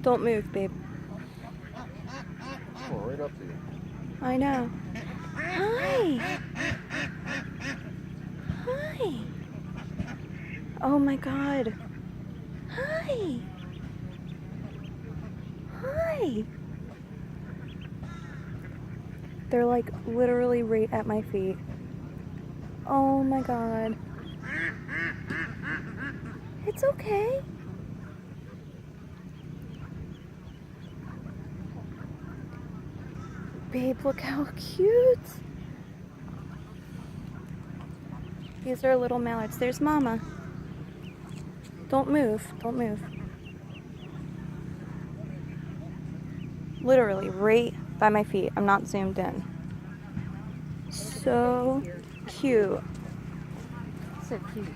Don't move, babe. Oh, right up to you. I know. Hi. Hi. Oh my God. Hi. Hi. They're like literally right at my feet. Oh my God. It's okay. Babe, look how cute. These are little mallards. There's Mama. Don't move. Don't move. Literally right by my feet. I'm not zoomed in. So cute. So cute.